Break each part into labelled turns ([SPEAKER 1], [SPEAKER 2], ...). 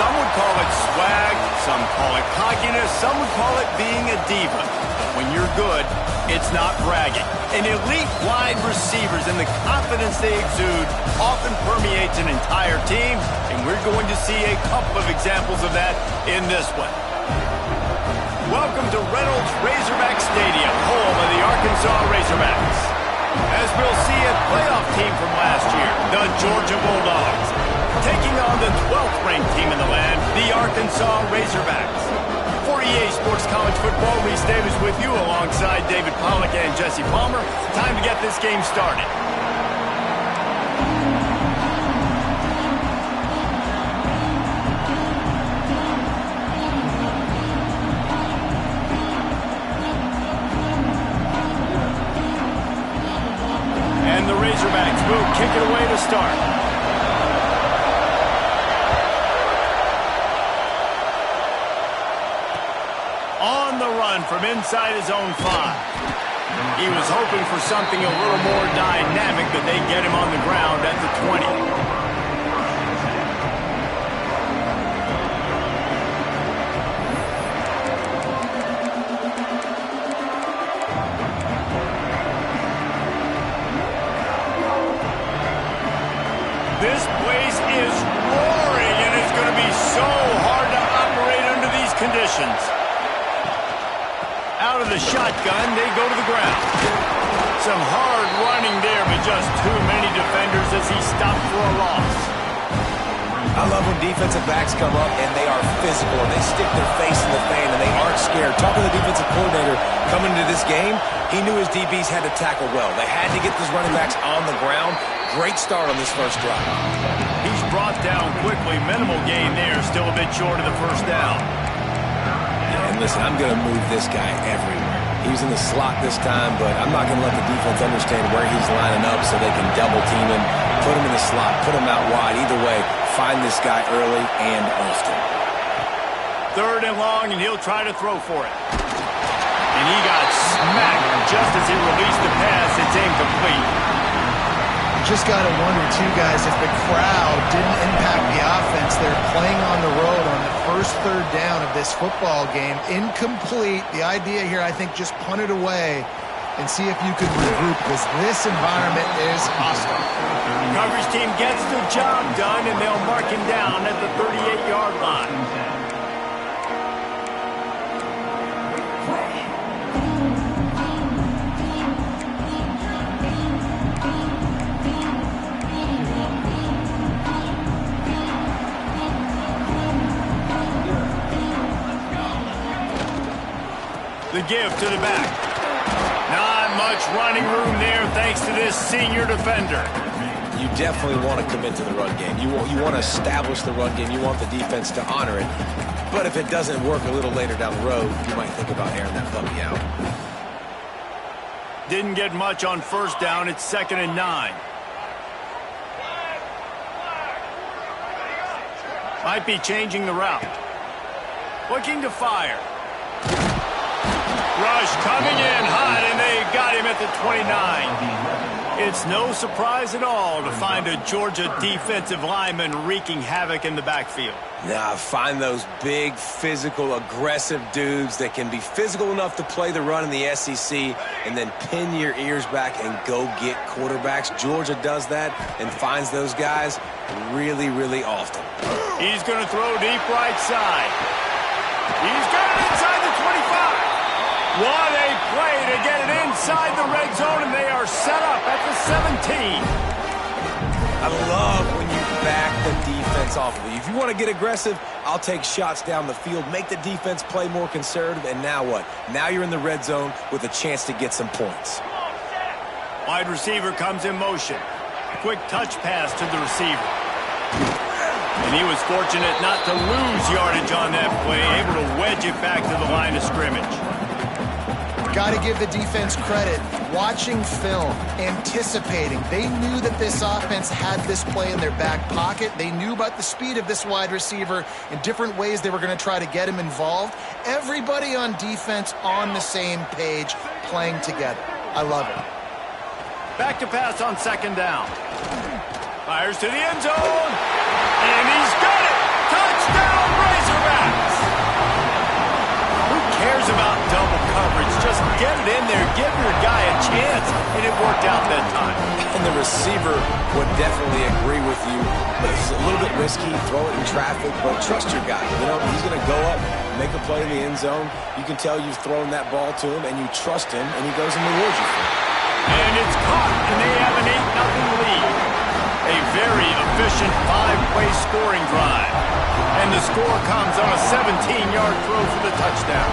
[SPEAKER 1] Some would call it swag, some call it cockiness, some would call it being a diva. But when you're good, it's not bragging. An elite wide receivers and the confidence they exude often permeates an entire team, and we're going to see a couple of examples of that in this one. Welcome to Reynolds Razorback Stadium, home of the Arkansas Razorbacks. As we'll see a playoff team from last year, the Georgia Bulldogs, taking on the 12th-ranked team in the land, the Arkansas Razorbacks. For EA Sports College Football, Reese Davis with you alongside David Pollack and Jesse Palmer. Time to get this game started. And the Razorbacks will kick it away to start. On the run from inside his own 5. He was hoping for something a little more dynamic, but they get him on the ground at the 20. This place is roaring, and it's going to be so hard to operate under these conditions. Out of the shotgun, they go to the ground. Some hard running there, but just too many defenders as he stopped for a loss.
[SPEAKER 2] I love when defensive backs come up and they are physical and they stick their face in the fan and they aren't scared. Talking to the defensive coordinator coming into this game, he knew his DBs had to tackle well. They had to get those running backs on the ground. Great start on this first drive.
[SPEAKER 1] He's brought down quickly. Minimal gain there. Still a bit short of the first down.
[SPEAKER 2] And listen, I'm going to move this guy everywhere. He was in the slot this time, but I'm not going to let the defense understand where he's lining up so they can double team him, put him in the slot, put him out wide. Either way, find this guy early and often.
[SPEAKER 1] 3rd and long, and he'll try to throw for it. And he got smacked just as he released the pass. It's incomplete.
[SPEAKER 3] Just got to wonder, too, guys, if the crowd didn't impact the offense. They're playing on the road on the first 3rd down of this football game. Incomplete. The idea here, I think, just punt it away and see if you can regroup, because this environment is hostile.
[SPEAKER 1] The coverage team gets the job done, and they'll mark him down at the 38-yard line. The give to the back. Not much running room there thanks to this senior defender.
[SPEAKER 2] You definitely want to commit to the run game. You want to establish the run game. You want the defense to honor it. But if it doesn't work a little later down the road, you might think about airing that puppy out.
[SPEAKER 1] Didn't get much on first down. It's 2nd and 9. Might be changing the route. Looking to fire. Rush coming in hot, and they got him at the 29. It's no surprise at all to find a Georgia defensive lineman wreaking havoc in the backfield.
[SPEAKER 2] Nah, find those big, physical, aggressive dudes that can be physical enough to play the run in the SEC and then pin your ears back and go get quarterbacks. Georgia does that and finds those guys really, really often.
[SPEAKER 1] He's going to throw deep right side. He's got it inside the 25. What a play to get it inside the red zone, and they are set up at the 17.
[SPEAKER 2] I love when you back the defense off of you. If you want to get aggressive, I'll take shots down the field, make the defense play more conservative, and now what? Now you're in the red zone with a chance to get some points.
[SPEAKER 1] Wide receiver comes in motion. Quick touch pass to the receiver. And he was fortunate not to lose yardage on that play, able to wedge it back to the line of scrimmage.
[SPEAKER 3] Got to give the defense credit. Watching film, anticipating. They knew that this offense had this play in their back pocket. They knew about the speed of this wide receiver and different ways they were going to try to get him involved. Everybody on defense on the same page, playing together. I love it.
[SPEAKER 1] Back to pass on 2nd down. Fires to the end zone. And he's got it. Touchdown! about double coverage. Just get it in there, give your guy a chance, and it worked out that time.
[SPEAKER 2] And the receiver would definitely agree with you. It's a little bit risky, throw it in traffic, but trust your guy. You know, he's going to go up, make a play in the end zone. You can tell you've thrown that ball to him, and you trust him, and he goes and rewards you for it.
[SPEAKER 1] And it's caught, and they have an 8-0 lead. A very efficient 5-play scoring drive. And the score comes on a 17-yard throw for the touchdown.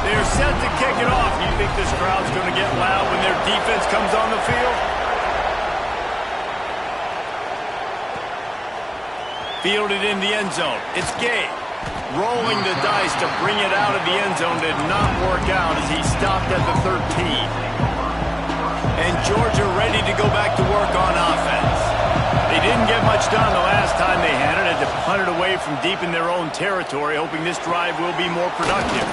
[SPEAKER 1] They're set to kick it off. You think this crowd's going to get loud when their defense comes on the field? Fielded in the end zone. It's Gay. Rolling the dice to bring it out of the end zone did not work out as he stopped at the 13. And Georgia ready to go back to work on offense. They didn't get much done the last time they had it. Had to punt it away from deep in their own territory, hoping this drive will be more productive.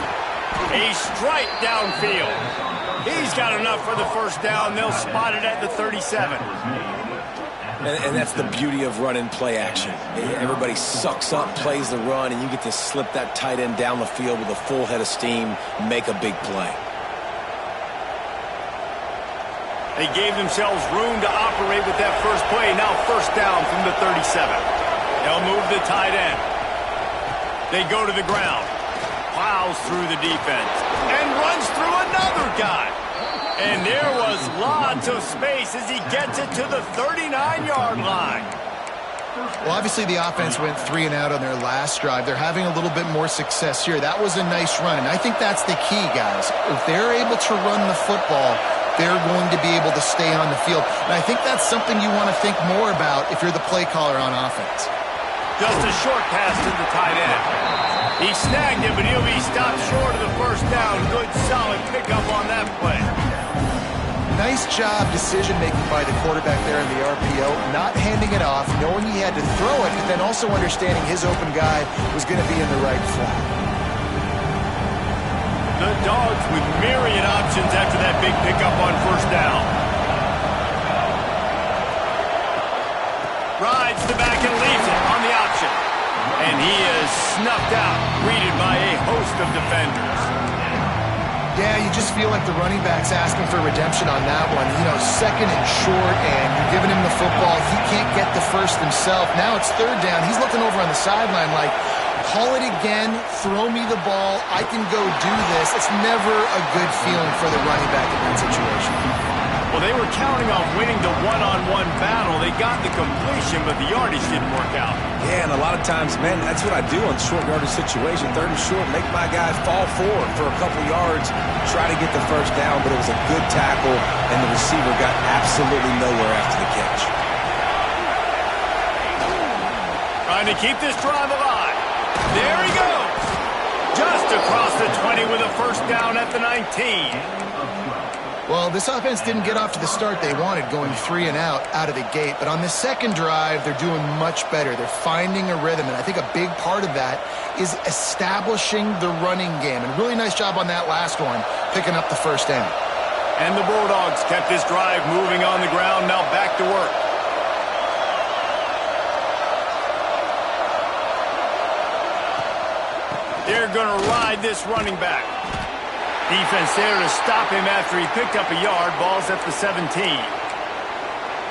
[SPEAKER 1] A strike downfield. He's got enough for the first down. They'll spot it at the 37.
[SPEAKER 2] And that's the beauty of running play action. Everybody sucks up, plays the run, and you get to slip that tight end down the field with a full head of steam, make a big play.
[SPEAKER 1] They gave themselves room to operate with that first play. Now first down from the 37. They'll move the tight end. They go to the ground. Plows through the defense. And runs through another guy. And there was lots of space as he gets it to the 39-yard line.
[SPEAKER 3] Well, obviously the offense went 3 and out on their last drive. They're having a little bit more success here. That was a nice run, and I think that's the key, guys. If they're able to run the football, they're going to be able to stay on the field. And I think that's something you want to think more about if you're the play caller on offense.
[SPEAKER 1] Just a short pass to the tight end. He snagged it, but he'll be stopped short of the first down. Good, solid pickup on that play.
[SPEAKER 3] Nice job decision-making by the quarterback there in the RPO, not handing it off, knowing he had to throw it, but then also understanding his open guy was going to be in the right flat.
[SPEAKER 1] The Dogs with myriad options after that big pickup on first down. Rides the back and leaves it on the option. And he is snuffed out, greeted by a host of defenders.
[SPEAKER 3] Yeah, you just feel like the running back's asking for redemption on that one. You know, second and short, and you're giving him the football. He can't get the first himself. Now it's third down. He's looking over on the sideline like, call it again, throw me the ball, I can go do this. It's never a good feeling for the running back in that situation.
[SPEAKER 1] Well, they were counting on winning the one-on-one battle. They got the completion, but the yardage didn't work out.
[SPEAKER 2] Yeah, and a lot of times, man, that's what I do on short yardage situation. Third and short, make my guy fall forward for a couple yards, try to get the first down, but it was a good tackle, and the receiver got absolutely nowhere after the catch.
[SPEAKER 1] Trying to keep this drive alive. There he goes. Just across the 20 with a first down at the 19.
[SPEAKER 3] Well, this offense didn't get off to the start they wanted, going 3 and out of the gate. But on the second drive, they're doing much better. They're finding a rhythm, and I think a big part of that is establishing the running game. And really nice job on that last one, picking up the first down.
[SPEAKER 1] And the Bulldogs kept this drive moving on the ground, now back to work. They're going to ride this running back. Defense there to stop him after he picked up a yard. Ball's at the 17.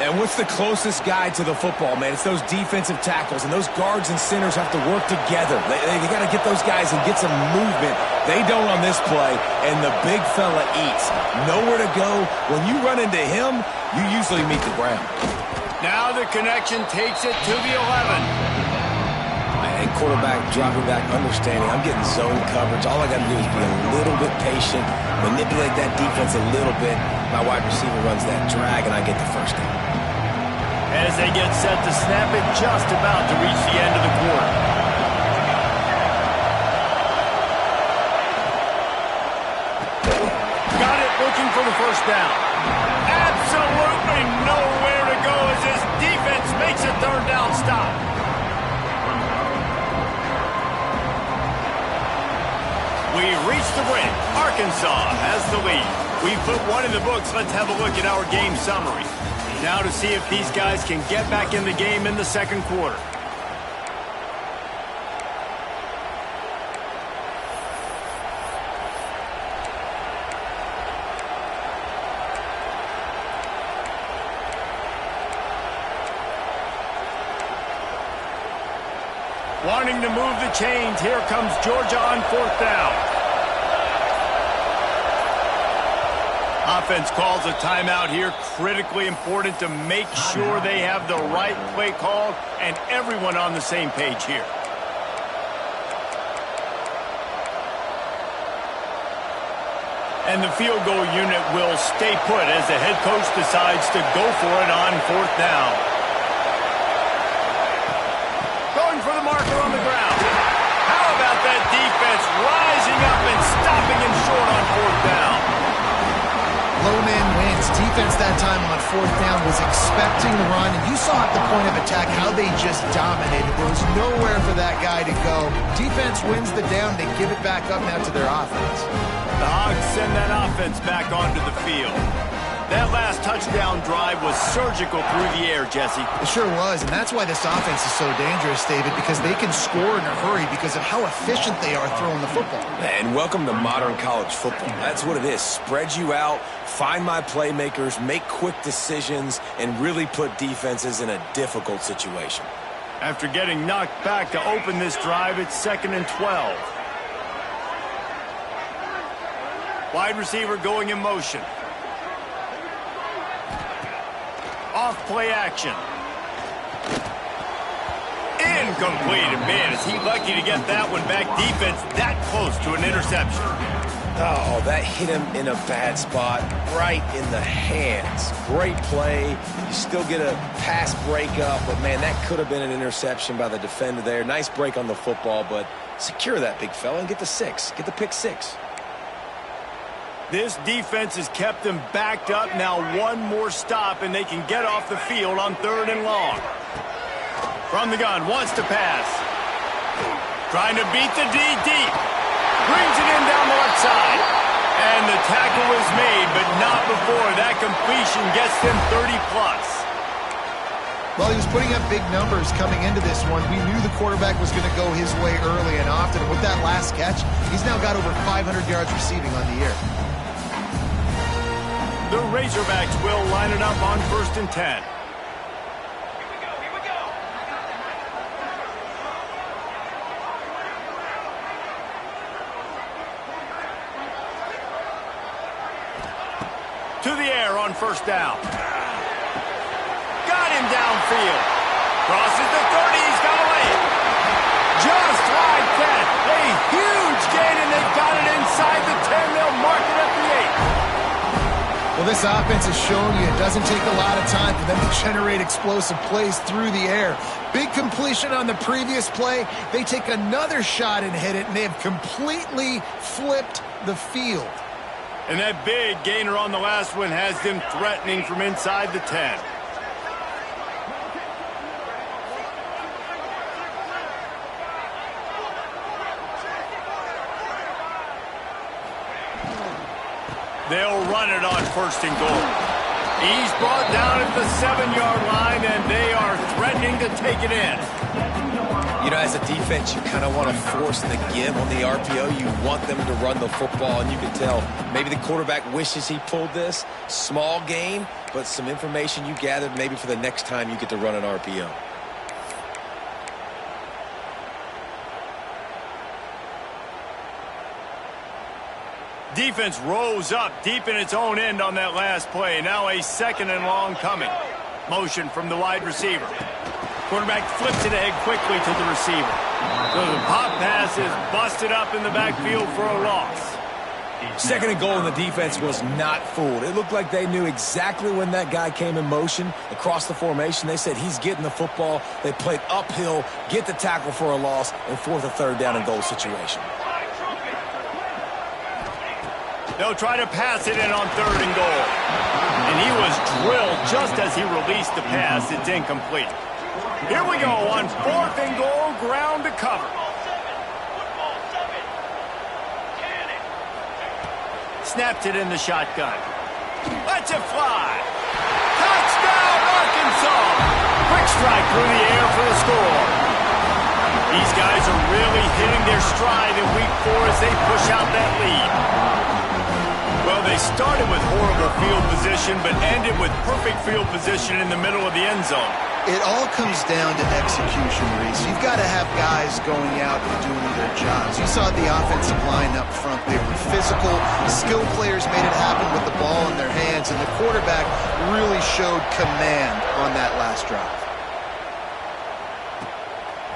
[SPEAKER 2] And what's the closest guy to the football, man? It's those defensive tackles, and those guards and centers have to work together. They got to get those guys and get some movement. They don't on this play, and the big fella eats. Nowhere to go. When you run into him, you usually meet the ground.
[SPEAKER 1] Now the connection takes it to the 11.
[SPEAKER 2] And quarterback dropping back, understanding I'm getting zone coverage. All I got to do is be a little bit patient, manipulate that defense a little bit. My wide receiver runs that drag, and I get the first down.
[SPEAKER 1] As they get set to snap it, just about to reach the end of the quarter. Got it, looking for the first down. Absolutely nowhere to go as his defense makes a third down stop. We reach the break. Arkansas has the lead. We put one in the books. Let's have a look at our game summary. Now to see if these guys can get back in the game in the second quarter. Wanting to move the chains, here comes Georgia on 4th down. Offense calls a timeout here. Critically important to make sure they have the right play called and everyone on the same page here. And the field goal unit will stay put as the head coach decides to go for it on 4th down. Going for the marker on the ground. How about that defense rising up and stopping him short on 4th down?
[SPEAKER 3] Low man wins. Defense that time on 4th down was expecting the run, and you saw at the point of attack how they just dominated. There was nowhere for that guy to go. Defense wins the down. They give it back up now to their offense.
[SPEAKER 1] The Hogs send that offense back onto the field. That last touchdown drive was surgical through the air, Jesse.
[SPEAKER 3] It sure was, and that's why this offense is so dangerous, David, because they can score in a hurry because of how efficient they are throwing the football.
[SPEAKER 2] And welcome to modern college football. That's what it is. Spread you out, find my playmakers, make quick decisions, and really put defenses in a difficult situation.
[SPEAKER 1] After getting knocked back to open this drive, it's 2nd and 12. Wide receiver going in motion. Off play action. Incomplete. Man, is he lucky to get that one back. Defense that close to an interception.
[SPEAKER 2] Oh, that hit him in a bad spot, right in the hands. Great play. You still get a pass breakup, but, man, that could have been an interception by the defender there. Nice break on the football, but secure that big fella and get the 6. Get the pick 6.
[SPEAKER 1] This defense has kept them backed up. Now one more stop, and they can get off the field on 3rd and long. From the gun, wants to pass. Trying to beat the D deep. Brings it in down the left side. And the tackle is made, but not before that completion gets them 30-plus.
[SPEAKER 3] Well, he was putting up big numbers coming into this one. We knew the quarterback was going to go his way early and often. And with that last catch, he's now got over 500 yards receiving on the year.
[SPEAKER 1] The Razorbacks will line it up on 1st and 10. To the air on 1st down. Got him downfield. Crosses the 30. He's got away. Just like that. A huge gain, and they've got it inside the 10. They'll mark it at the 8.
[SPEAKER 3] Well, this offense has shown you it doesn't take a lot of time for them to generate explosive plays through the air. Big completion on the previous play. They take another shot and hit it, and they have completely flipped the field.
[SPEAKER 1] And that big gainer on the last one has them threatening from inside the 10. They'll run it on 1st and goal. He's brought down at the 7-yard line, and they are threatening to take it in.
[SPEAKER 2] You know, as a defense, you kind of want to force the give on the RPO. You want them to run the football, and you can tell maybe the quarterback wishes he pulled this. Small gain, but some information you gathered maybe for the next time you get to run an RPO.
[SPEAKER 1] Defense rose up deep in its own end on that last play. Now a 2nd and long coming. Motion from the wide receiver. Quarterback flips it ahead quickly to the receiver. So the pop pass is busted up in the backfield for a loss.
[SPEAKER 2] 2nd and goal, and the defense was not fooled. It looked like they knew exactly when that guy came in motion across the formation. They said he's getting the football. They played uphill, get the tackle for a loss, and force a 3rd down and goal situation.
[SPEAKER 1] They'll try to pass it in on 3rd and goal. And he was drilled just as he released the pass. It's incomplete. Here we go on 4th and goal, ground to cover. Snapped it in the shotgun. Lets it fly. Touchdown, Arkansas. Quick strike through the air for the score. These guys are really hitting their stride in week 4 as they push out that lead. Well, they started with horrible field position, but ended with perfect field position in the middle of the end zone.
[SPEAKER 3] It all comes down to execution, Reese. You've got to have guys going out and doing their jobs. You saw the offensive line up front. They were physical. Skilled players made it happen with the ball in their hands, and the quarterback really showed command on that last drive.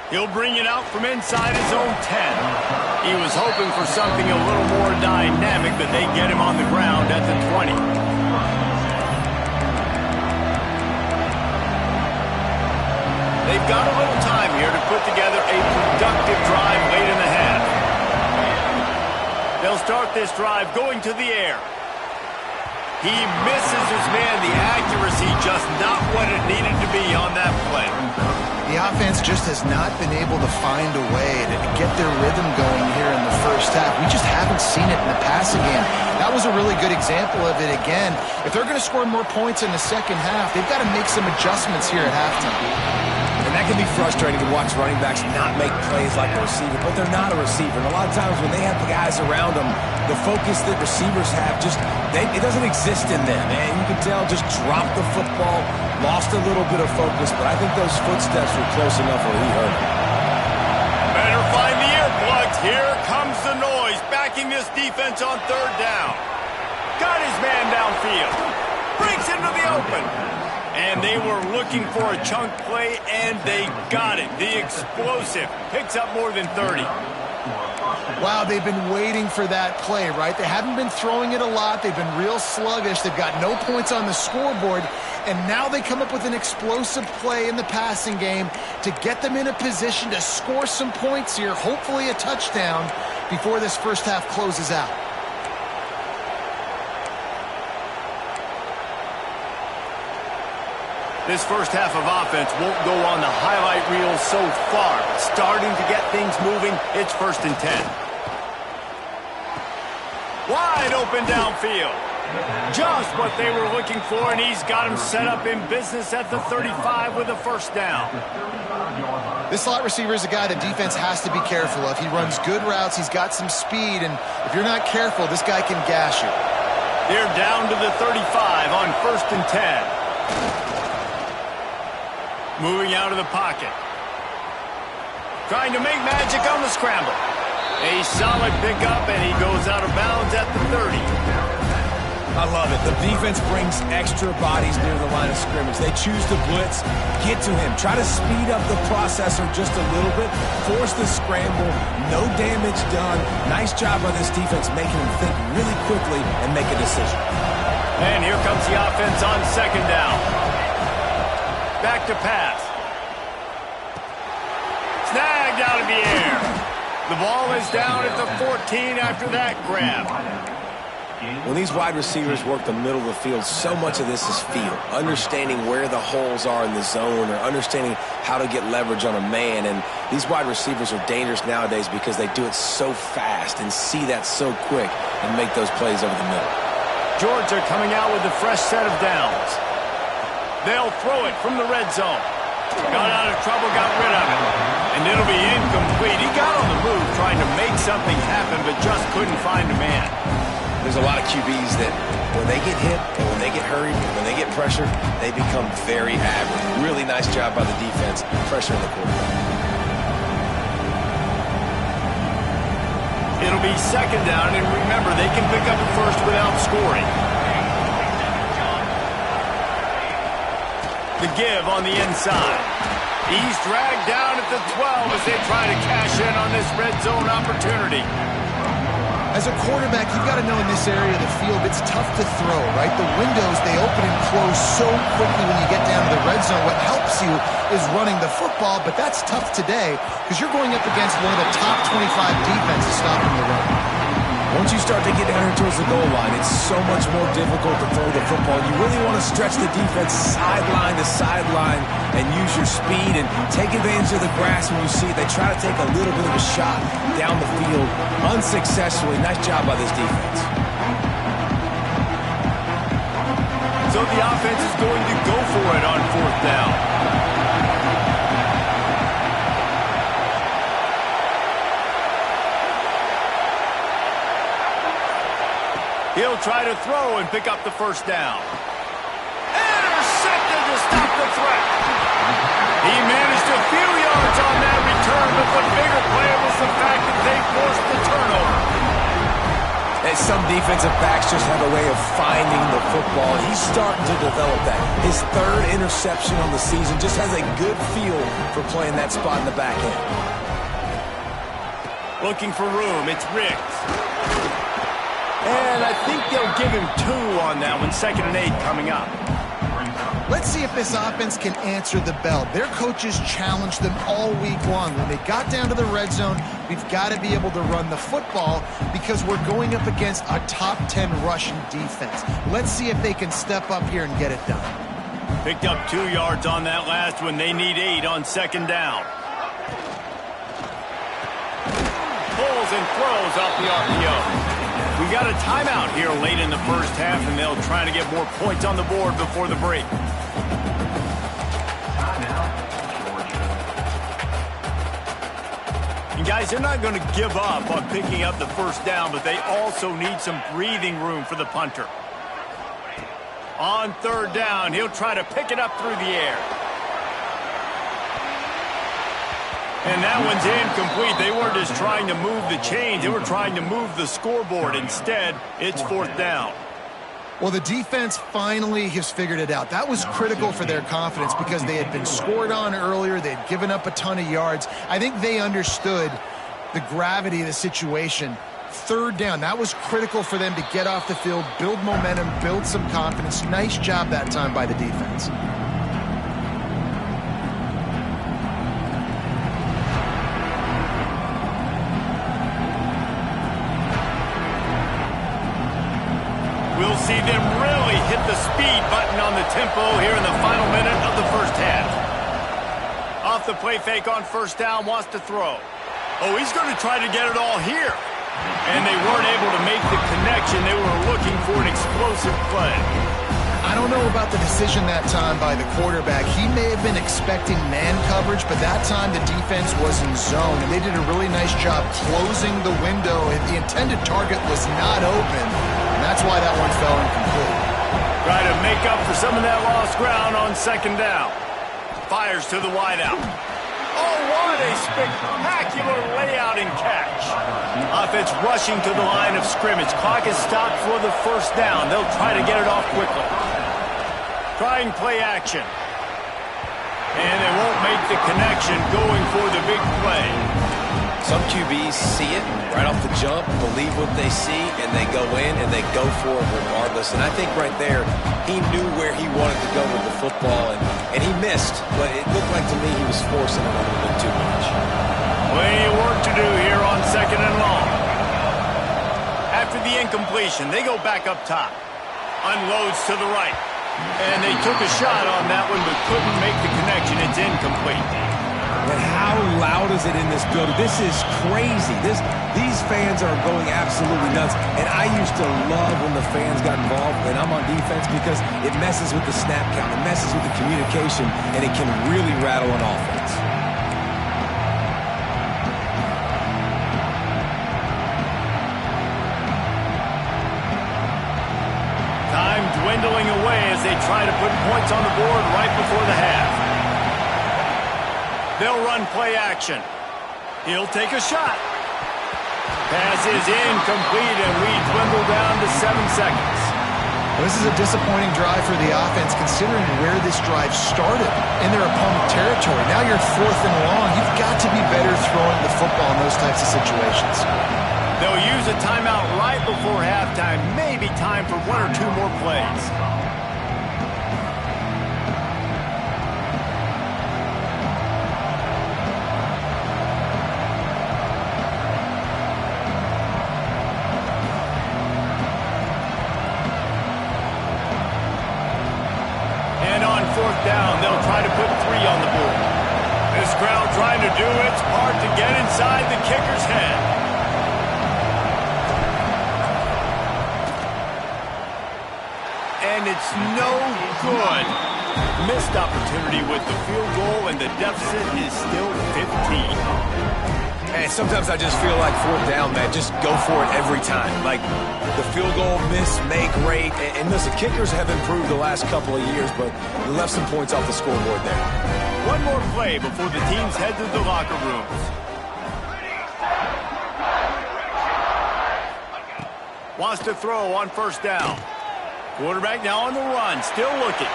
[SPEAKER 1] He'll bring it out from inside his own 10. He was hoping for something a little more dynamic, but they get him on the ground at the 20. They've got a little time here to put together a productive drive late in the half. They'll start this drive going to the air. He misses his man. The accuracy just not what it needed to be on that play.
[SPEAKER 3] The offense just has not been able to find a way to get their rhythm going here in the first half. We just haven't seen it in the passing game. That was a really good example of it again. If they're going to score more points in the second half, they've got to make some adjustments here at halftime.
[SPEAKER 2] And that can be frustrating to watch running backs not make plays like a receiver, but they're not a receiver. And a lot of times when they have the guys around them, the focus that receivers have it doesn't exist in them. And you can tell just dropped the football, lost a little bit of focus, but I think those footsteps were close enough where he heard it.
[SPEAKER 1] Better find the earplugs. Here comes the noise, backing this defense on third down. Got his man downfield. Breaks into the open. And they were looking for a chunk play, and they got it. The explosive picks up more than 30.
[SPEAKER 3] Wow, they've been waiting for that play, right? They haven't been throwing it a lot. They've been real sluggish. They've got no points on the scoreboard. And now they come up with an explosive play in the passing game to get them in a position to score some points here, hopefully a touchdown, before this first half closes out.
[SPEAKER 1] This first half of offense won't go on the highlight reel so far. Starting to get things moving, it's 1st and 10. Wide open downfield. Just what they were looking for, and he's got him set up in business at the 35 with a first down.
[SPEAKER 3] This slot receiver is a guy the defense has to be careful of. He runs good routes, he's got some speed, and if you're not careful, this guy can gash you.
[SPEAKER 1] They're down to the 35 on 1st and 10. Moving out of the pocket. Trying to make magic on the scramble. A solid pickup, and he goes out of bounds at the 30.
[SPEAKER 2] I love it. The defense brings extra bodies near the line of scrimmage. They choose to blitz, get to him, try to speed up the processor just a little bit, force the scramble, no damage done. Nice job by this defense making him think really quickly and make a decision.
[SPEAKER 1] And here comes the offense on 2nd down. Back to pass. Snagged out of the air. The ball is down at the 14 after that grab.
[SPEAKER 2] When these wide receivers work the middle of the field, so much of this is feel. Understanding where the holes are in the zone, or understanding how to get leverage on a man. And these wide receivers are dangerous nowadays because they do it so fast and see that so quick and make those plays over the middle.
[SPEAKER 1] Georgia coming out with a fresh set of downs. They'll throw it from the red zone. Got out of trouble, got rid of it. And it'll be incomplete. He got on the move trying to make something happen, but just couldn't find a man.
[SPEAKER 2] There's a lot of QBs that when they get hit and when they get hurried and when they get pressured, they become very average. Really nice job by the defense pressuring the quarterback.
[SPEAKER 1] It'll be 2nd down, and remember, they can pick up a first without scoring. The give on the inside. He's dragged down at the 12 as they try to cash in on this red zone opportunity.
[SPEAKER 3] As a quarterback, you've got to know in this area of the field, it's tough to throw, right? The windows, they open and close so quickly when you get down to the red zone. What helps you is running the football, but that's tough today because you're going up against one of the top 25 defenses stopping the run.
[SPEAKER 2] Once you start to get down towards the goal line, it's so much more difficult to throw the football. You really want to stretch the defense sideline to sideline and use your speed and take advantage of the grass when you see it. They try to take a little bit of a shot down the field unsuccessfully. Nice job by this defense.
[SPEAKER 1] So the offense is going to go for it on 4th down. He'll He'll try to throw and pick up the first down. Intercepted to stop the threat. He managed a few yards on that return, but the bigger play was the fact that they forced the turnover.
[SPEAKER 2] And some defensive backs just have a way of finding the football. He's starting to develop that. His third interception on the season just has a good feel for playing that spot in the back end.
[SPEAKER 1] Looking for room. It's Riggs. And I think they'll give him 2 on that one. 2nd and 8 coming up.
[SPEAKER 3] Let's see if this offense can answer the bell. Their coaches challenged them all week long. When they got down to the red zone, we've got to be able to run the football because we're going up against a top 10 rushing defense. Let's see if they can step up here and get it done.
[SPEAKER 1] Picked up 2 yards on that last one. They need 8 on 2nd down. Pulls and throws off the RPO. We got a timeout here late in the first half, and they'll try to get more points on the board before the break. And guys, they're not going to give up on picking up the first down, but they also need some breathing room for the punter. On 3rd down, he'll try to pick it up through the air. And that one's incomplete. They weren't just trying to move the chains. They were trying to move the scoreboard. Instead, it's 4th down.
[SPEAKER 3] Well, the defense finally has figured it out. That was critical for their confidence because they had been scored on earlier. They had given up a ton of yards. I think they understood the gravity of the situation. 3rd down, that was critical for them to get off the field, build momentum, build some confidence. Nice job that time by the defense.
[SPEAKER 1] We'll see them really hit the speed button on the tempo here in the final minute of the first half. Off the play fake on 1st down, wants to throw. Oh, he's going to try to get it all here. And they weren't able to make the connection. They were looking for an explosive play.
[SPEAKER 3] I don't know about the decision that time by the quarterback. He may have been expecting man coverage, but that time the defense was in zone, and they did a really nice job closing the window. The intended target was not open, and that's why that one fell incomplete.
[SPEAKER 1] Try to make up for some of that lost ground on 2nd down. Fires to the wideout. Oh, what a spectacular layout and catch. Offense rushing to the line of scrimmage. Clock is stopped for the 1st down. They'll try to get it off quickly. Trying play action. And they won't make the connection going for the big play.
[SPEAKER 2] Some QBs see it right off the jump, believe what they see, and they go in and they go for it regardless. And I think right there, he knew where he wanted to go with the football, and he missed. But it looked like to me he was forcing it a little bit too much.
[SPEAKER 1] Plenty of work to do here on 2nd and long. After the incompletion, they go back up top. Unloads to the right. And they took a shot on that one, but couldn't make the connection. It's incomplete.
[SPEAKER 2] And how loud is it in this building? This is crazy. These fans are going absolutely nuts. And I used to love when the fans got involved when I'm on defense because it messes with the snap count. It messes with the communication, and it can really rattle an offense.
[SPEAKER 1] Time dwindling away as they try to put points on the board right before the half. They'll run play action. He'll take a shot. Pass is incomplete, and we dwindle down to 7 seconds.
[SPEAKER 3] Well, this is a disappointing drive for the offense considering where this drive started in their opponent territory. Now you're 4th and long. You've got to be better throwing the football in those types of situations.
[SPEAKER 1] They'll use a timeout right before halftime. Maybe time for 1 or 2 more plays. And on 4th down, they'll try to put 3 on the board. This crowd trying to do its part to get inside the kicker's head. And it's no good. Missed opportunity with the field goal, and the deficit is still 15.
[SPEAKER 2] And sometimes I just feel like 4th down, man, just go for it every time. Like the field goal miss, make rate. And listen, kickers have improved the last couple of years, but they left some points off the scoreboard there.
[SPEAKER 1] One more play before the teams head to the locker rooms. Wants to throw on 1st down. Quarterback now on the run, still looking.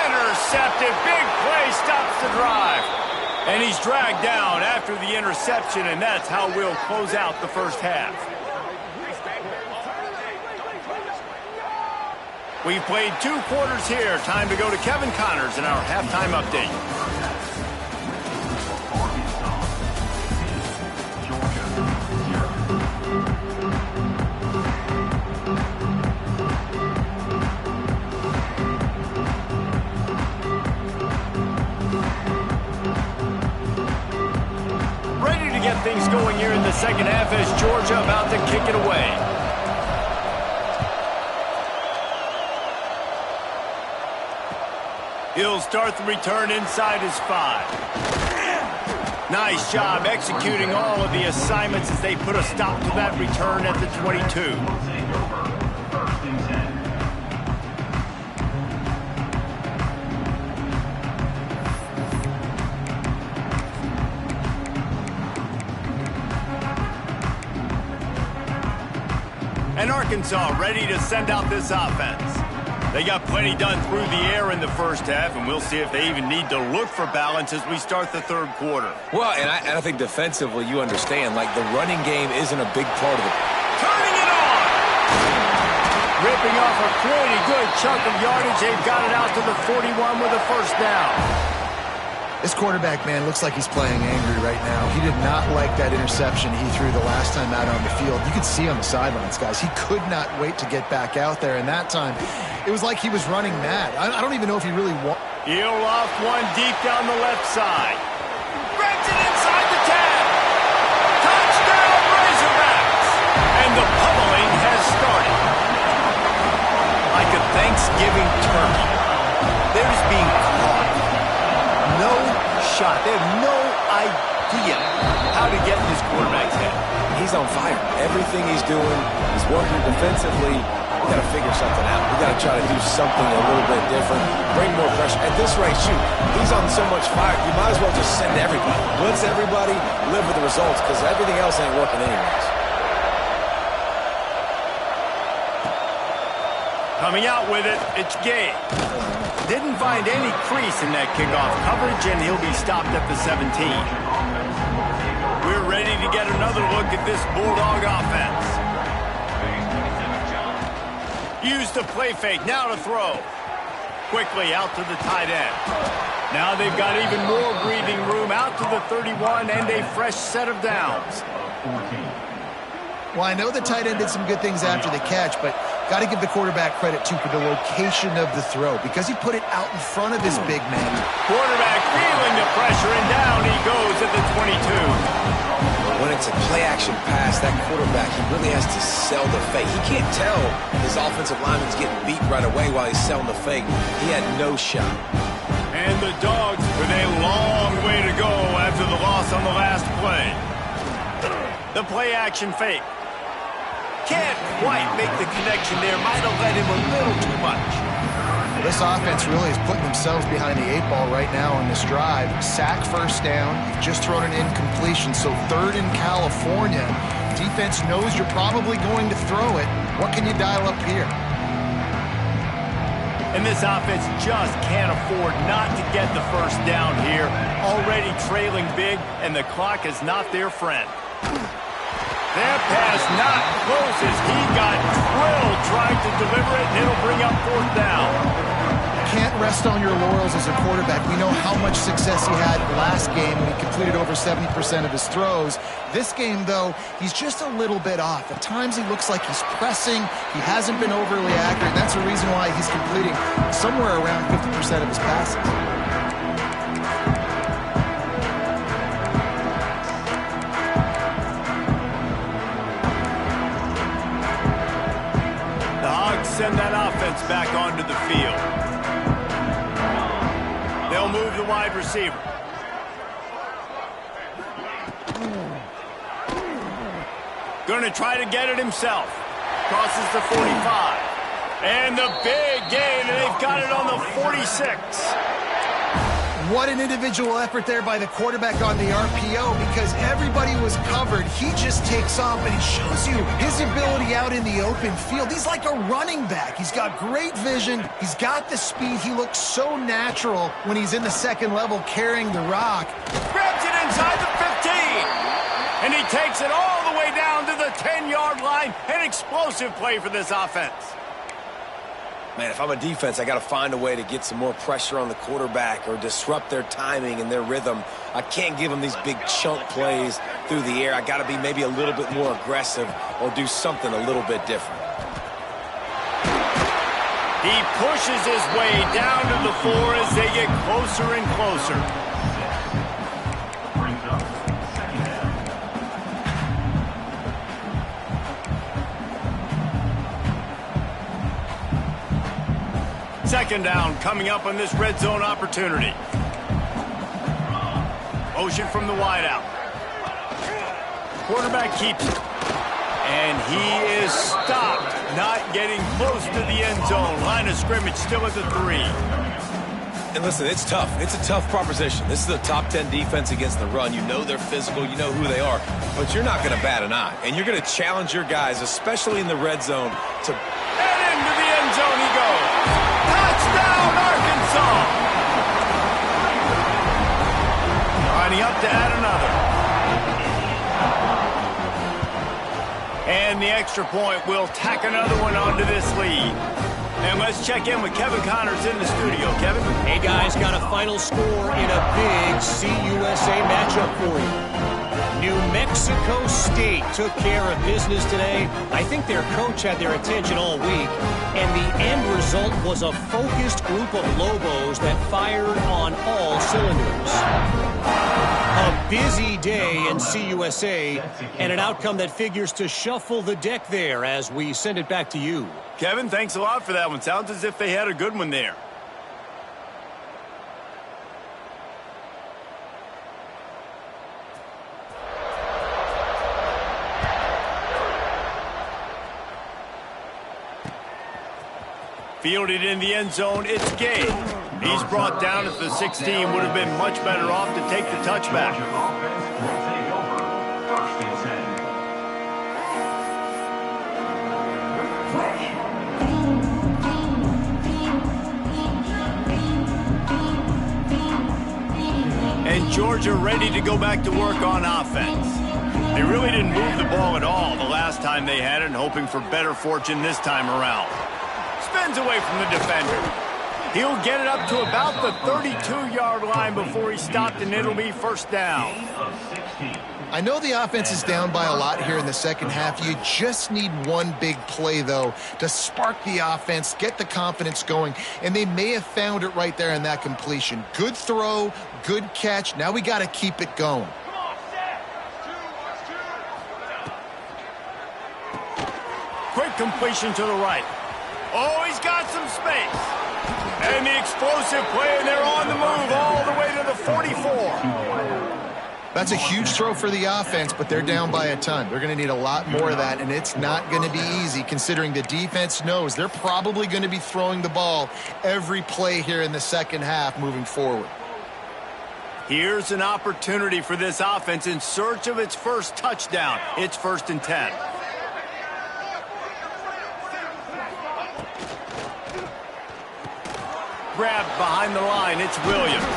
[SPEAKER 1] Intercepted, big play, stops the drive. And he's dragged down after the interception, and that's how we'll close out the first half. We've played 2 quarters here. Time to go to Kevin Connors in our halftime update. Get things going here in the second half as Georgia about to kick it away. He'll start the return inside his 5. Nice job executing all of the assignments as they put a stop to that return at the 22. And Arkansas ready to send out this offense. They got plenty done through the air in the first half, and we'll see if they even need to look for balance as we start the 3rd quarter.
[SPEAKER 2] Well, and I think defensively you understand, like the running game isn't a big part of it.
[SPEAKER 1] Turning it on! Ripping off a pretty good chunk of yardage. They've got it out to the 41 with a 1st down.
[SPEAKER 3] This quarterback, man, looks like he's playing angry right now. He did not like that interception he threw the last time out on the field. You could see on the sidelines, guys. He could not wait to get back out there, and that time it was like he was running mad. I don't even know if he really wanted.
[SPEAKER 1] He'll loft one deep down the left side. Grabs it inside the 10. Touchdown, Razorbacks! And the pummeling has started. Like a Thanksgiving turkey. They're just being caught. No shot. They have no idea how to get in this quarterback's head.
[SPEAKER 2] He's on fire. Everything he's doing, he's working defensively. We got to figure something out. We got to try to do something a little bit different. Bring more pressure. At this rate, shoot, he's on so much fire. You might as well just send everybody. Blitz everybody, live with the results, because everything else ain't working anyways.
[SPEAKER 1] Coming out with it, it's Gay. Didn't find any crease in that kickoff coverage, and he'll be stopped at the 17. We're ready to get another look at this Bulldog offense. Use the play fake, now to throw. Quickly out to the tight end. Now they've got even more breathing room out to the 31 and a fresh set of downs.
[SPEAKER 3] Well, I know the tight end did some good things after the catch, but got to give the quarterback credit, too, for the location of the throw, because he put it out in front of his big man.
[SPEAKER 1] Quarterback feeling the pressure, and down he goes at the 22.
[SPEAKER 2] When it's a play-action pass, that quarterback, he really has to sell the fake. He can't tell his offensive lineman's getting beat right away while he's selling the fake. He had no shot.
[SPEAKER 1] And the Dogs with a long way to go after the loss on the last play. The play-action fake. Can't quite make the connection there. Might have led him a little too much.
[SPEAKER 3] This offense really is putting themselves behind the 8 ball right now on this drive. Sack 1st down. You've just thrown an incompletion, so 3rd in California. Defense knows you're probably going to throw it. What can you dial up here?
[SPEAKER 1] And this offense just can't afford not to get the 1st down here. Already trailing big, and the clock is not their friend. That pass not close as he got drilled trying to deliver it, and it'll bring up 4th down.
[SPEAKER 3] Can't rest on your laurels as a quarterback. We know how much success he had last game when he completed over 70% of his throws. This game, though, he's just a little bit off. At times he looks like he's pressing. He hasn't been overly accurate. That's the reason why he's completing somewhere around 50% of his passes.
[SPEAKER 1] Send that offense back onto the field. They'll move the wide receiver. Going to try to get it himself. Crosses the 45. And the big gain, and they've got it on the 46.
[SPEAKER 3] What an individual effort there by the quarterback on the RPO, because everybody was covered. He just takes off, and he shows you his ability out in the open field. He's like a running back. He's got great vision. He's got the speed. He looks so natural when he's in the second level carrying the rock.
[SPEAKER 1] Grabs it inside the 15. And he takes it all the way down to the 10-yard line. An explosive play for this offense.
[SPEAKER 2] Man, if I'm a defense, I got to find a way to get some more pressure on the quarterback or disrupt their timing and their rhythm. I can't give them these big chunk plays through the air. I got to be maybe a little bit more aggressive or do something a little bit different.
[SPEAKER 1] He pushes his way down to the 4 as they get closer and closer. Second down coming up on this red zone opportunity. Motion from the wideout. Quarterback keeps it. And he is stopped, not getting close to the end zone. Line of scrimmage still at the 3.
[SPEAKER 2] And listen, it's tough. It's a tough proposition. This is a top 10 defense against the run. You know they're physical. You know who they are. But you're not going to bat an eye. And you're going to challenge your guys, especially in the red zone, to...
[SPEAKER 1] And into the end zone he goes. Touchdown, Arkansas! Lining up to add another. And the extra point will tack another one onto this lead. And let's check in with Kevin Connors in the studio. Kevin?
[SPEAKER 4] Hey, guys, got a final score in a big CUSA matchup for you. New Mexico State took care of business today. I think their coach had their attention all week, and the end result was a focused group of Lobos that fired on all cylinders. A busy day in CUSA, and an outcome that figures to shuffle the deck there as we send it back to you.
[SPEAKER 1] Kevin, thanks a lot for that one. Sounds as if they had a good one there. Fielded in the end zone, it's Gay. He's brought down at the 16. Would have been much better off to take the touchback. And Georgia ready to go back to work on offense. They really didn't move the ball at all the last time they had it, and hoping for better fortune this time around. Spins away from the defender. He'll get it up to about the 32-yard line before he's stopped, and it'll be first down.
[SPEAKER 3] I know the offense is down by a lot here in the second half. You just need one big play, though, to spark the offense, get the confidence going, and they may have found it right there in that completion. Good throw, good catch. Now we got to keep it going.
[SPEAKER 1] Quick completion to the right. Oh, he's got some space. And the explosive play, and they're on the move all the way to the 44.
[SPEAKER 3] That's a huge throw for the offense, but they're down by a ton. They're going to need a lot more of that, and it's not going to be easy considering the defense knows they're probably going to be throwing the ball every play here in the second half moving forward.
[SPEAKER 1] Here's an opportunity for this offense in search of its first touchdown. It's 1st and 10. Grabbed behind the line, it's Williams.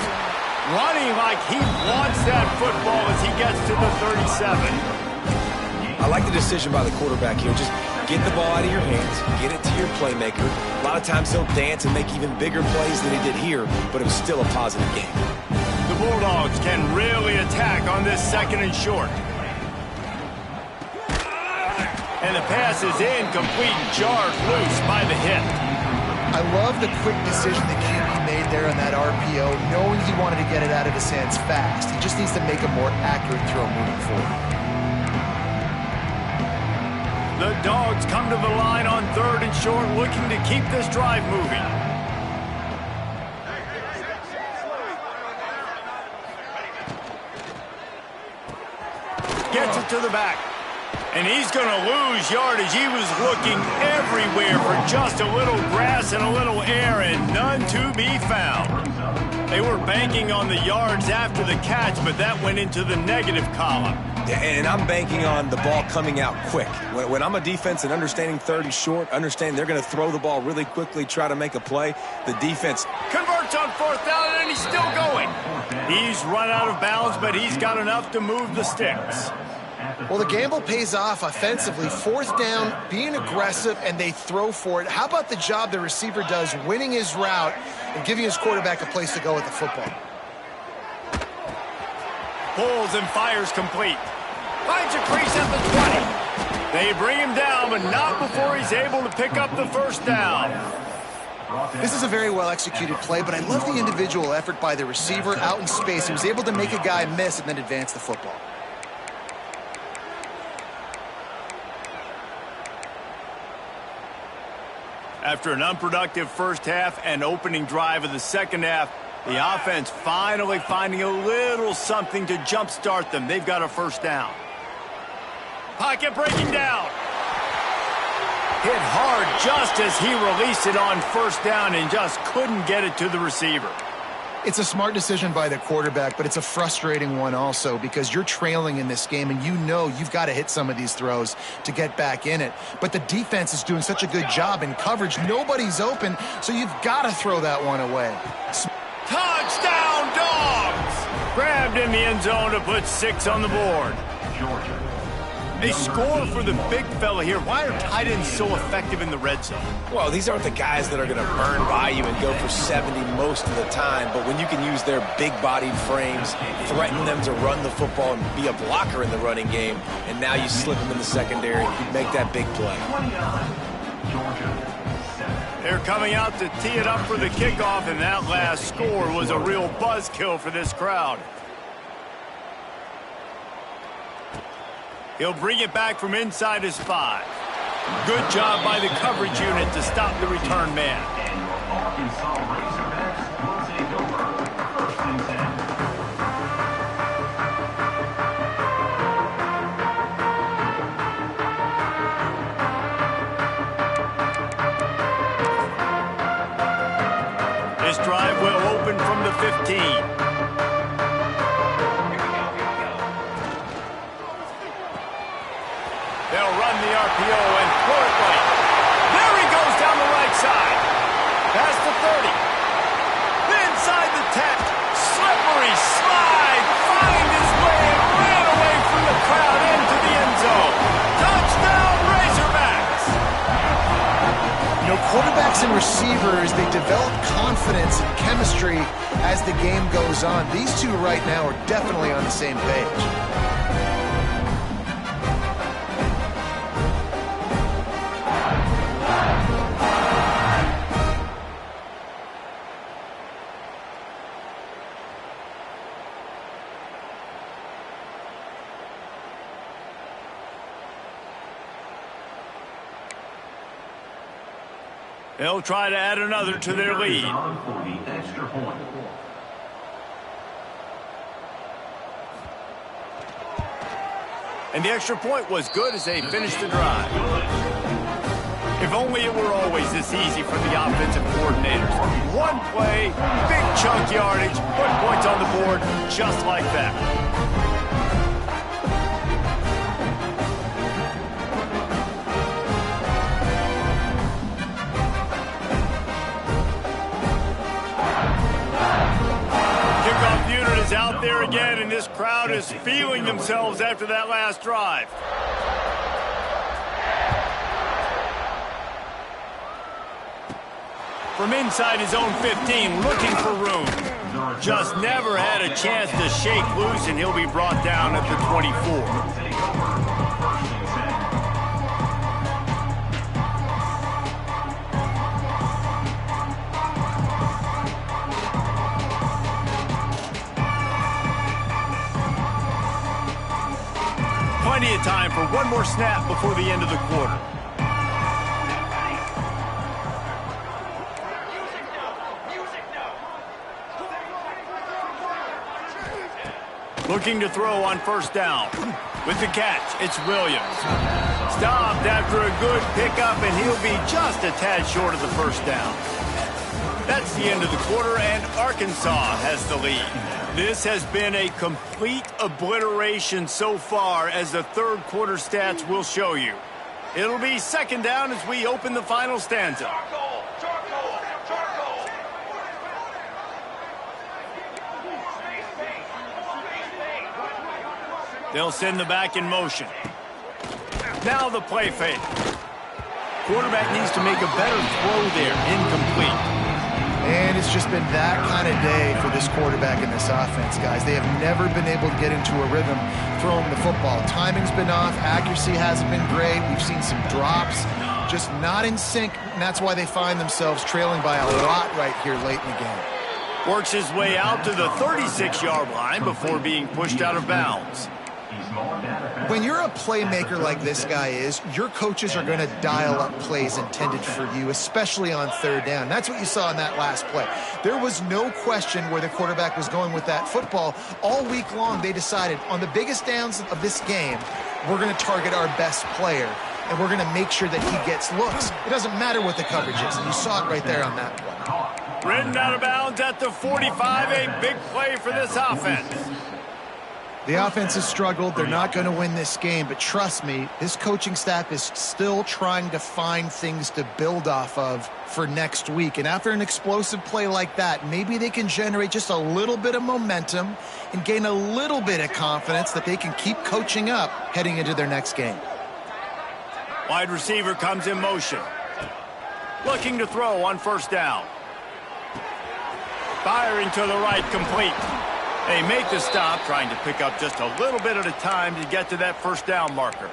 [SPEAKER 1] Running like he wants that football as he gets to the 37.
[SPEAKER 2] I like the decision by the quarterback here. Just get the ball out of your hands, get it to your playmaker. A lot of times he'll dance and make even bigger plays than he did here, but it was still a positive game.
[SPEAKER 1] The Bulldogs can really attack on this 2nd and short. And the pass is incomplete, jarred loose by the hit.
[SPEAKER 3] I love the quick decision that QB made there on that RPO, knowing he wanted to get it out of his hands fast. He just needs to make a more accurate throw moving forward.
[SPEAKER 1] The Dogs come to the line on 3rd and short, looking to keep this drive moving. Gets it to the back. And he's going to lose yardage. He was looking everywhere for just a little grass and a little air, and none to be found. They were banking on the yards after the catch, but that went into the negative column.
[SPEAKER 2] And I'm banking on the ball coming out quick. When I'm a defense and understanding third and short, understanding they're going to throw the ball really quickly, try to make a play, the defense
[SPEAKER 1] converts on 4th down, and he's still going. He's run out of bounds, but he's got enough to move the sticks.
[SPEAKER 3] Well, the gamble pays off offensively. 4th down, being aggressive, and they throw for it. How about the job the receiver does winning his route and giving his quarterback a place to go with the football?
[SPEAKER 1] Pulls and fires complete. Finds a crease at the 20. They bring him down, but not before he's able to pick up the first down.
[SPEAKER 3] This is a very well-executed play, but I love the individual effort by the receiver out in space. He was able to make a guy miss and then advance the football.
[SPEAKER 1] After an unproductive first half and opening drive of the second half, the offense finally finding a little something to jumpstart them. They've got a first down. Pocket breaking down. Hit hard just as he released it on first down and just couldn't get it to the receiver.
[SPEAKER 3] It's a smart decision by the quarterback, but it's a frustrating one also because you're trailing in this game and you know you've got to hit some of these throws to get back in it. But the defense is doing such a good job in coverage. Nobody's open, so you've got to throw that one away.
[SPEAKER 1] Touchdown, Dogs! Grabbed in the end zone to put 6 on the board. They score for the big fella here. Why are tight ends so effective in the red zone?
[SPEAKER 2] Well, these aren't the guys that are going to burn by you and go for 70 most of the time, but when you can use their big-bodied frames, threaten them to run the football and be a blocker in the running game, and now you slip them in the secondary, you make that big play.
[SPEAKER 1] They're coming out to tee it up for the kickoff, and that last score was a real buzzkill for this crowd. He'll bring it back from inside his 5. Good job by the coverage unit to stop the return man. This drive will open from the 15. They'll run the RPO and throw it right. There he goes down the right side. Past the 30. Inside the 10. Slippery slide. Find his way and ran away from the crowd into the end zone. Touchdown, Razorbacks.
[SPEAKER 3] You know, quarterbacks and receivers, they develop confidence and chemistry as the game goes on. These two right now are definitely on the same page.
[SPEAKER 1] They'll try to add another to their lead. And the extra point was good as they finished the drive. If only it were always this easy for the offensive coordinators. One play, big chunk yardage, put points on the board just like that. Out there again, and this crowd is feeling themselves after that last drive. From inside his own 15, looking for room. Just never had a chance to shake loose, and he'll be brought down at the 24. Plenty of time for one more snap before the end of the quarter. Looking to throw on first down. With the catch, it's Williams. Stopped after a good pickup, and he'll be just a tad short of the first down. That's the end of the quarter, and Arkansas has the lead. This has been a complete obliteration so far, as the third quarter stats will show you. It'll be second down as we open the final stanza. They'll send the back in motion. Now the play fake. Quarterback needs to make a better throw there. Incomplete.
[SPEAKER 3] And it's just been that kind of day for this quarterback in this offense, guys. They have never been able to get into a rhythm throwing the football. Timing's been off. Accuracy hasn't been great. We've seen some drops. Just not in sync, and that's why they find themselves trailing by a lot right here late in the game.
[SPEAKER 1] Works his way out to the 36-yard line before being pushed out of bounds.
[SPEAKER 3] When you're a playmaker like this guy is, your coaches are going to dial up plays intended for you, especially on third down. That's what you saw in that last play. There was no question where the quarterback was going with that football. All week long, they decided on the biggest downs of this game, we're going to target our best player, and we're going to make sure that he gets looks. It doesn't matter what the coverage is, and you saw it right there on that play.
[SPEAKER 1] Ridden out of bounds at the 45, a big play for this offense.
[SPEAKER 3] The offense has struggled. They're not going to win this game, but trust me, this coaching staff is still trying to find things to build off of for next week. And after an explosive play like that, maybe they can generate just a little bit of momentum and gain a little bit of confidence that they can keep coaching up heading into their next game.
[SPEAKER 1] Wide receiver comes in motion. Looking to throw on first down. Firing to the right, complete. They make the stop, trying to pick up just a little bit at a time to get to that first down marker.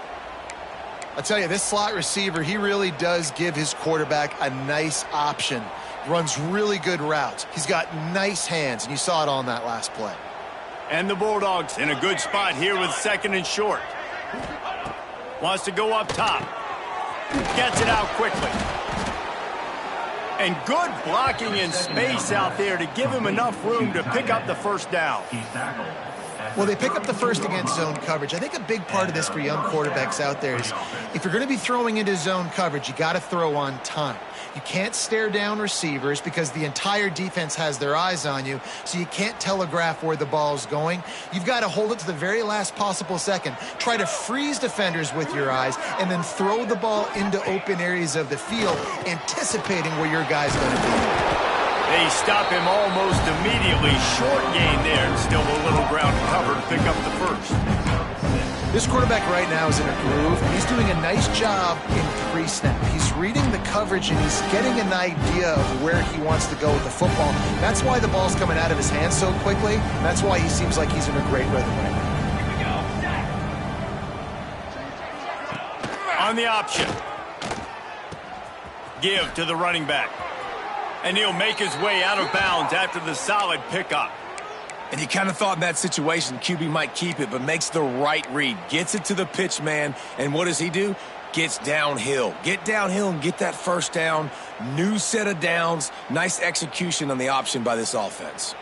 [SPEAKER 3] I tell you, this slot receiver, he really does give his quarterback a nice option. Runs really good routes. He's got nice hands, and you saw it all in that last play.
[SPEAKER 1] And the Bulldogs in a good spot here with second and short. Wants to go up top. Gets it out quickly. And good blocking in space out there to give him enough room to pick up the first down.
[SPEAKER 3] Well, they pick up the first against zone coverage. I think a big part of this for young quarterbacks out there is if you're going to be throwing into zone coverage, you got to throw on time. You can't stare down receivers because the entire defense has their eyes on you, so you can't telegraph where the ball's going. You've got to hold it to the very last possible second. Try to freeze defenders with your eyes and then throw the ball into open areas of the field, anticipating where your guy's going to be.
[SPEAKER 1] They stop him almost immediately. Short gain there, and still a little ground cover to pick up the first.
[SPEAKER 3] This quarterback right now is in a groove. He's doing a nice job in pre-snap. He's reading the coverage, and he's getting an idea of where he wants to go with the football. That's why the ball's coming out of his hands so quickly. That's why he seems like he's in a great rhythm right now.
[SPEAKER 1] On the option. Give to the running back. And he'll make his way out of bounds after the solid pickup.
[SPEAKER 2] And you kind of thought in that situation QB might keep it, but makes the right read. Gets it to the pitch man, and what does he do? Gets downhill. Get downhill and get that first down. New set of downs. Nice execution on the option by this offense.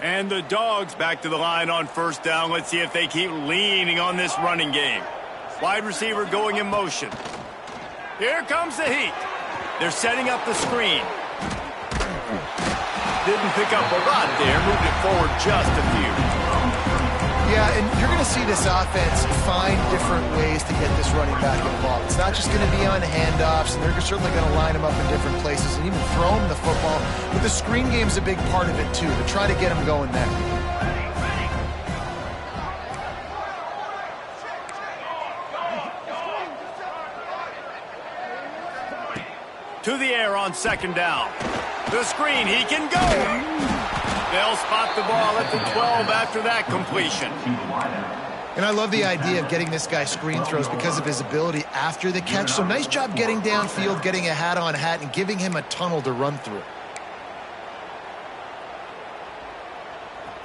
[SPEAKER 1] And the Dogs back to the line on first down. Let's see if they keep leaning on this running game. Wide receiver going in motion. Here comes the heat. They're setting up the screen. Didn't pick up a lot there. Moved it forward just a few.
[SPEAKER 3] Yeah, and you're going to see this offense find different ways to get this running back involved. It's not just going to be on handoffs, and they're certainly going to line him up in different places and even throw him the football. But the screen game's a big part of it, too, to try to get him going there.
[SPEAKER 1] To the air on second down. The screen, he can go. They'll spot the ball at the 12 after that completion.
[SPEAKER 3] And I love the idea of getting this guy screen throws because of his ability after the catch. So nice job getting downfield, getting a hat on hat, and giving him a tunnel to run through.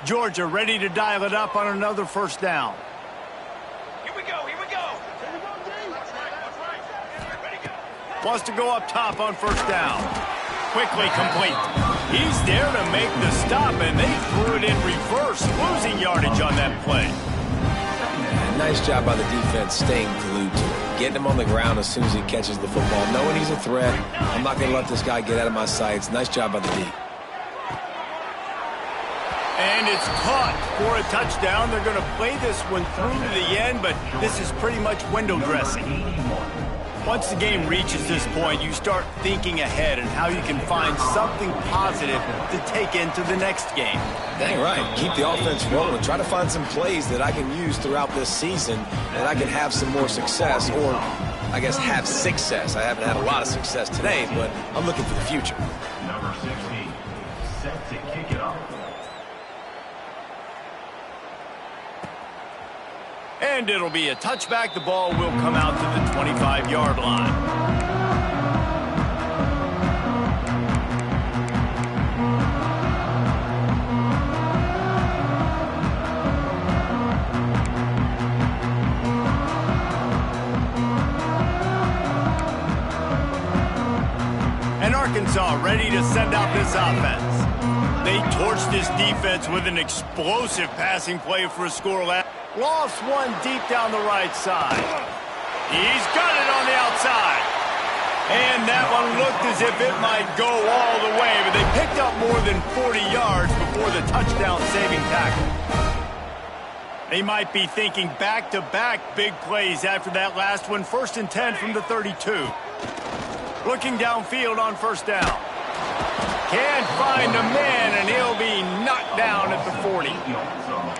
[SPEAKER 1] Georgia ready to dial it up on another first down. Wants to go up top on first down. quickly complete. He's there to make the stop, and they threw it in reverse, losing yardage on that play.
[SPEAKER 2] Nice job by the defense staying glued to it. Getting him on the ground as soon as he catches the football. Knowing he's a threat, I'm not going to let this guy get out of my sights. Nice job by the D.
[SPEAKER 1] And it's caught for a touchdown. They're going to play this one through to the end, but this is pretty much window dressing. Once the game reaches this point, you start thinking ahead and how you can find something positive to take into the next game.
[SPEAKER 2] Dang right. Keep the offense rolling. Try to find some plays that I can use throughout this season that I can have some more success, or I guess have success. I haven't had a lot of success today, but I'm looking for the future.
[SPEAKER 5] Number 16, set to kick it off.
[SPEAKER 1] And it'll be a touchback. The ball will come out to the 25-yard line. And Arkansas ready to send out this offense. They torched this defense with an explosive passing play for a score last. Lost one deep down the right side. He's got it on the outside. And that one looked as if it might go all the way, but they picked up more than 40 yards before the touchdown-saving tackle. They might be thinking back-to-back big plays after that last one. 1st and 10 from the 32. Looking downfield on 1st down. Can't find a man, and he'll be knocked down at the 40.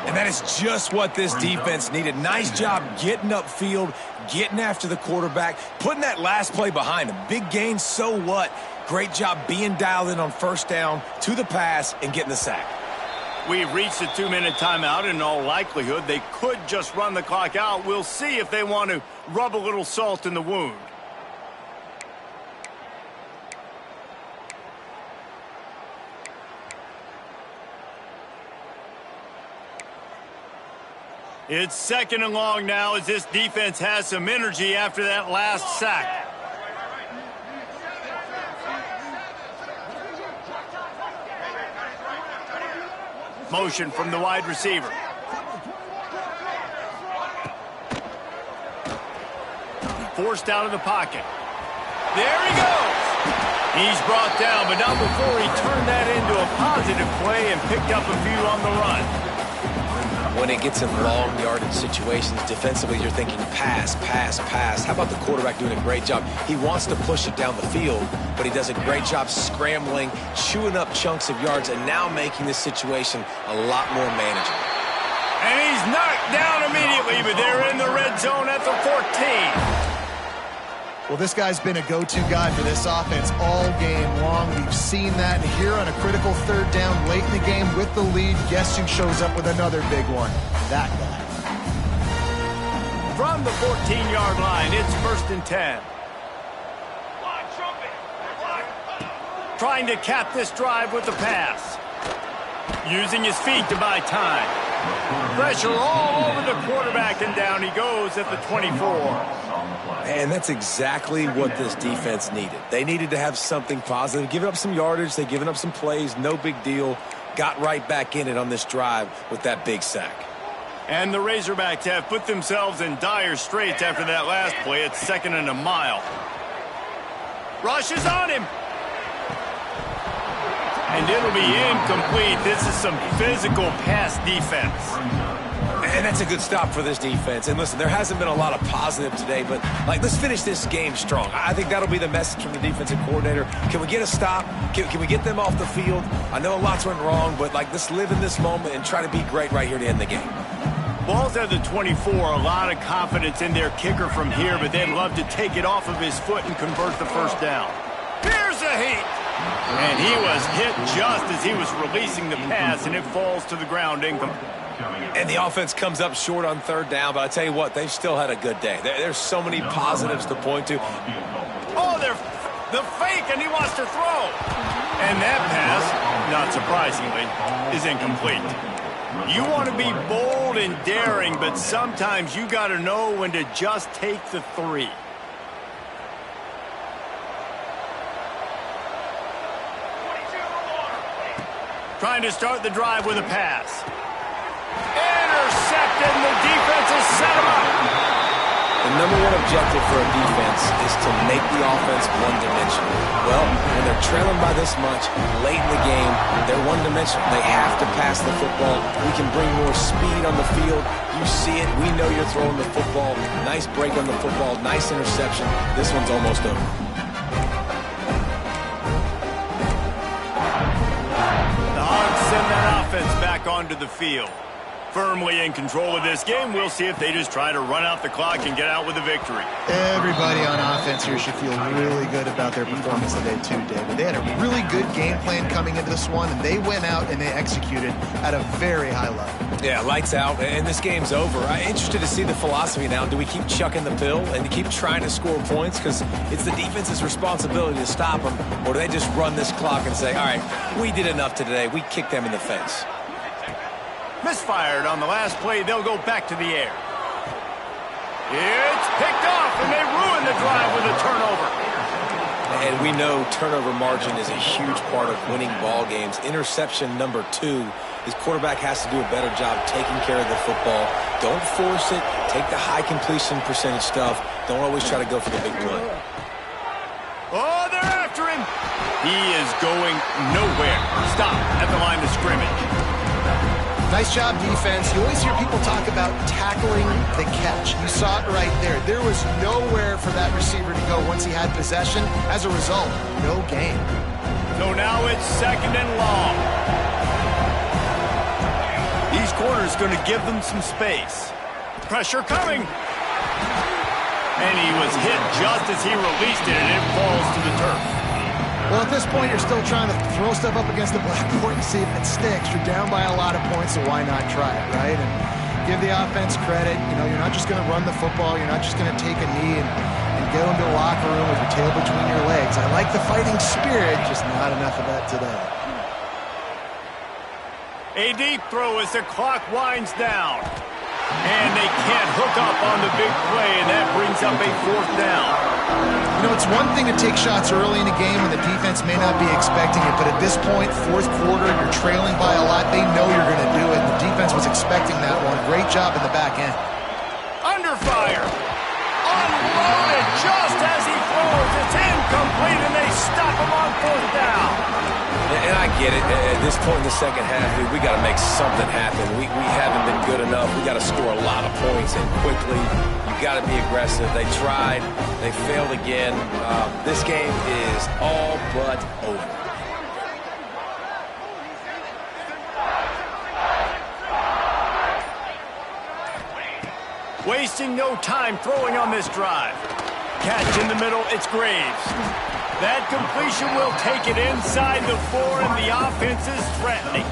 [SPEAKER 2] And that is just what this defense needed. Nice job getting upfield, getting after the quarterback, putting that last play behind him. Big gain, so what? Great job being dialed in on 1st down to the pass and getting the sack.
[SPEAKER 1] We've reached the 2-minute timeout. In all likelihood, they could just run the clock out. We'll see if they want to rub a little salt in the wound. It's 2nd and long now as this defense has some energy after that last sack. Motion from the wide receiver. Forced out of the pocket. There he goes. He's brought down, but not before he turned that into a positive play and picked up a few on the run.
[SPEAKER 2] When it gets in long yardage situations, defensively you're thinking pass, pass, pass. How about the quarterback doing a great job? He wants to push it down the field, but he does a great job scrambling, chewing up chunks of yards, and now making this situation a lot more manageable.
[SPEAKER 1] And he's knocked down immediately, but they're in the red zone at the 14.
[SPEAKER 3] Well, this guy's been a go-to guy for this offense all game long. We've seen that here on a critical 3rd down late in the game with the lead. Guess who shows up with another big one? That guy.
[SPEAKER 1] From the 14-yard line, it's 1st and 10. Trying to cap this drive with the pass. Using his feet to buy time. Pressure all over the quarterback, and down he goes at the 24.
[SPEAKER 2] And that's exactly what this defense needed. They needed to have something positive. Giving up some yardage, they've given up some plays, no big deal. Got right back in it on this drive with that big sack.
[SPEAKER 1] And the Razorbacks have put themselves in dire straits after that last play. It's 2nd and a mile. Rush is on him. And it'll be incomplete. This is some physical pass defense.
[SPEAKER 2] And that's a good stop for this defense. And listen, there hasn't been a lot of positive today, but let's finish this game strong. I think that'll be the message from the defensive coordinator. Can we get a stop? Can we get them off the field? I know lots went wrong, but let's live in this moment and try to be great right here to end the game.
[SPEAKER 1] Ball's at the 24. A lot of confidence in their kicker from here, but they'd love to take it off of his foot and convert the 1st down. Here's a heat. And he was hit just as he was releasing the pass, and it falls to the ground incomplete.
[SPEAKER 2] And the offense comes up short on 3rd down, but I tell you what, they've still had a good day. There's so many positives to point to.
[SPEAKER 1] Oh, they're the fake, and he wants to throw. And that pass, not surprisingly, is incomplete. You want to be bold and daring, but sometimes you got to know when to just take the 3. Trying to start the drive with a pass. Intercepted, and the defense has set him up.
[SPEAKER 2] The number one objective for a defense is to make the offense one-dimensional. Well, when they're trailing by this much late in the game, they're one-dimensional. They have to pass the football. We can bring more speed on the field. You see it. We know you're throwing the football. Nice break on the football. Nice interception. This one's almost over.
[SPEAKER 1] The Hogs send that offense back onto the field. Firmly in control of this game. We'll see if they just try to run out the clock and get out with a victory.
[SPEAKER 3] Everybody on offense here should feel really good about their performance today too, David. They had a really good game plan coming into this one, and they went out and they executed at a very high level.
[SPEAKER 2] Yeah, lights out, and this game's over. I'm interested to see the philosophy now. Do we keep chucking the pill and keep trying to score points? Because it's the defense's responsibility to stop them. Or do they just run this clock and say, all right, we did enough today. We kicked them in the face.
[SPEAKER 1] Misfired on the last play. They'll go back to the air. It's picked off, and they ruin the drive with a turnover.
[SPEAKER 2] And we know turnover margin is a huge part of winning ball games. Interception number 2. His quarterback has to do a better job taking care of the football. Don't force it. Take the high completion percentage stuff. Don't always try to go for the big play.
[SPEAKER 1] Oh, they're after him. He is going nowhere. Stop at the line of scrimmage.
[SPEAKER 3] Nice job, defense. You always hear people talk about tackling the catch. You saw it right there. There was nowhere for that receiver to go once he had possession. As a result, no gain.
[SPEAKER 1] So now it's 2nd and long. These corners going to give them some space. Pressure coming. And he was hit just as he released it, and it falls to the turf.
[SPEAKER 3] Well, at this point, you're still trying to throw stuff up against the blackboard and see if it sticks. You're down by a lot of points, so why not try it, right? And give the offense credit. You know, you're not just going to run the football. You're not just going to take a knee and go into the locker room with your tail between your legs. I like the fighting spirit, just not enough of that today.
[SPEAKER 1] A deep throw as the clock winds down. And they can't hook up on the big play, and that brings up a 4th down.
[SPEAKER 3] You know, it's one thing to take shots early in the game when the defense may not be expecting it, but at this point, 4th quarter, you're trailing by a lot. They know you're going to do it, and the defense was expecting that one. Great job in the back end.
[SPEAKER 1] Under fire. Unloaded just as he throws. It's incomplete, and they stop him on 4th down.
[SPEAKER 2] And I get it. At this point in the second half, dude, we got to make something happen. We haven't been good enough. We got to score a lot of points and quickly. You got to be aggressive. They tried. They failed again. This game is all but over.
[SPEAKER 1] Wasting no time throwing on this drive. Catch in the middle. It's Graves. That completion will take it inside the 4, and the offense is threatening.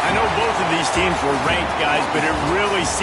[SPEAKER 1] I know both of these teams were ranked, guys, but it really seems